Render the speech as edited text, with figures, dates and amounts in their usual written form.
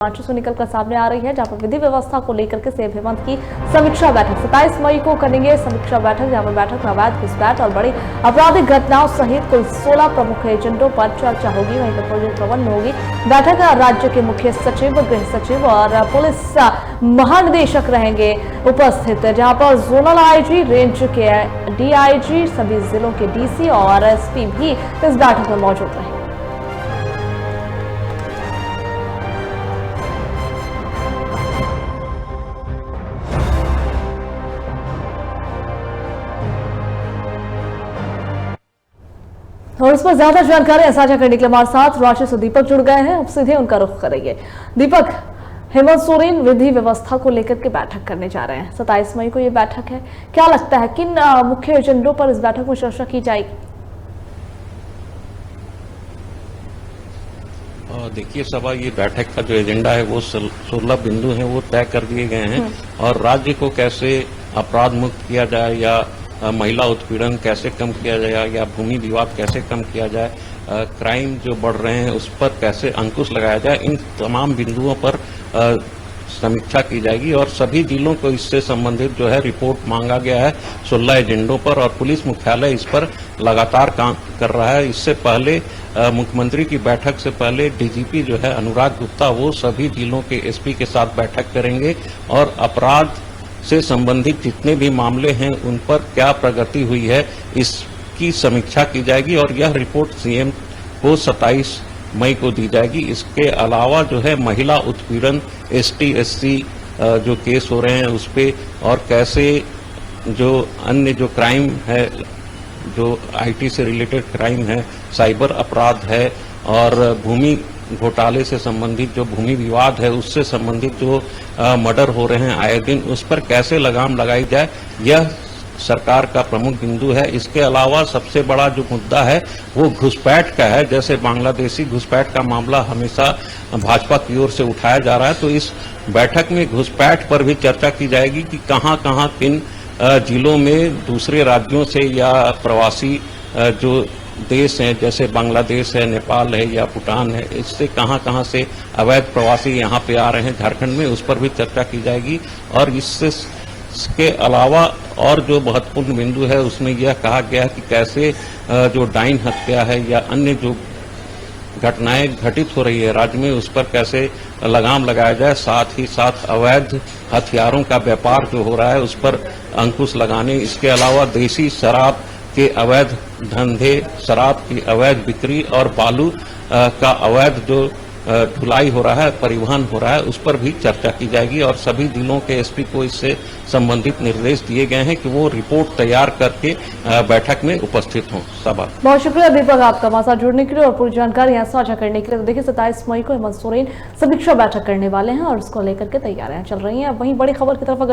रांची से निकलकर सामने आ रही है, जहां पर विधि व्यवस्था को लेकर के सीएम हेमंत की समीक्षा बैठक 27 मई को करेंगे समीक्षा बैठक, जहां पर बैठक में अवैध घुसपैठ और बड़ी आपराधिक घटनाओं सहित कुल 16 प्रमुख एजेंडों पर चर्चा होगी। वहीं पर प्रोजेक्ट भवन में होगी बैठक। राज्य के मुख्य सचिव, गृह सचिव और पुलिस महानिदेशक रहेंगे उपस्थित, जहां पर जोनल आईजी, रेंज के डीआईजी, सभी जिलों के डीसी और एसपी भी इस बैठक में मौजूद रहेंगे। और इस पर ज्यादा जानकारी साझा करने के लिए हमारे साथ रांची से दीपक जुड़ गए हैं। अब सीधे उनका रुख करेंगे। दीपक, हेमंत सोरेन विधि व्यवस्था को लेकर के बैठक करने जा रहे हैं। 27 मई को ये बैठक है, क्या लगता है किन मुख्य एजेंडों पर इस बैठक में चर्चा की जाएगी? देखिए सभा, ये बैठक का जो एजेंडा है वो 16 बिंदु हैं, वो तय कर दिए गए हैं। और राज्य को कैसे अपराध मुक्त किया जाए, या महिला उत्पीड़न कैसे कम किया जाए, या भूमि विवाद कैसे कम किया जाए, क्राइम जो बढ़ रहे हैं उस पर कैसे अंकुश लगाया जाए, इन तमाम बिंदुओं पर समीक्षा की जाएगी। और सभी जिलों को इससे संबंधित जो है रिपोर्ट मांगा गया है 16 एजेंडों पर, और पुलिस मुख्यालय इस पर लगातार काम कर रहा है। इससे पहले मुख्यमंत्री की बैठक से पहले डीजीपी जो है अनुराग गुप्ता, वो सभी जिलों के एसपी के साथ बैठक करेंगे और अपराध से संबंधित जितने भी मामले हैं उन पर क्या प्रगति हुई है इसकी समीक्षा की जाएगी। और यह रिपोर्ट सीएम को 27 मई को दी जाएगी। इसके अलावा जो है महिला उत्पीड़न, एसटी एससी जो केस हो रहे हैं उस पे, और कैसे जो अन्य जो क्राइम है, जो आईटी से रिलेटेड क्राइम है, साइबर अपराध है, और भूमि घोटाले से संबंधित जो भूमि विवाद है उससे संबंधित जो मर्डर हो रहे हैं आए दिन, उस पर कैसे लगाम लगाई जाए, यह सरकार का प्रमुख बिंदु है। इसके अलावा सबसे बड़ा जो मुद्दा है वो घुसपैठ का है। जैसे बांग्लादेशी घुसपैठ का मामला हमेशा भाजपा की ओर से उठाया जा रहा है, तो इस बैठक में घुसपैठ पर भी चर्चा की जाएगी कि कहाँ कहाँ किन जिलों में दूसरे राज्यों से या प्रवासी जो देश हैं, जैसे बांग्लादेश है, नेपाल है या भूटान है, इससे कहाँ कहाँ से अवैध प्रवासी यहाँ पे आ रहे हैं झारखंड में, उस पर भी चर्चा की जाएगी। और इसके अलावा और जो महत्वपूर्ण बिंदु है उसमें यह कहा गया है कि कैसे जो डाइन हत्या है या अन्य जो घटनाएं घटित हो रही है राज्य में, उस पर कैसे लगाम लगाया जाए। साथ ही साथ अवैध हथियारों का व्यापार जो हो रहा है उस पर अंकुश लगाने, इसके अलावा देसी शराब के अवैध धंधे, शराब की अवैध बिक्री और बालू का अवैध जो ढुलाई हो रहा है, परिवहन हो रहा है, उस पर भी चर्चा की जाएगी। और सभी जिलों के एसपी को इससे संबंधित निर्देश दिए गए हैं कि वो रिपोर्ट तैयार करके बैठक में उपस्थित हों। सभा, बहुत शुक्रिया दीपक आपका हमारे साथ जुड़ने के लिए और पूरी जानकारी यहाँ साझा करने के लिए। तो देखिए 27 मई को हेमंत सोरेन समीक्षा बैठक करने वाले हैं और उसको लेकर के तैयारियां चल रही हैं। वहीं बड़ी खबर की तरफ अगर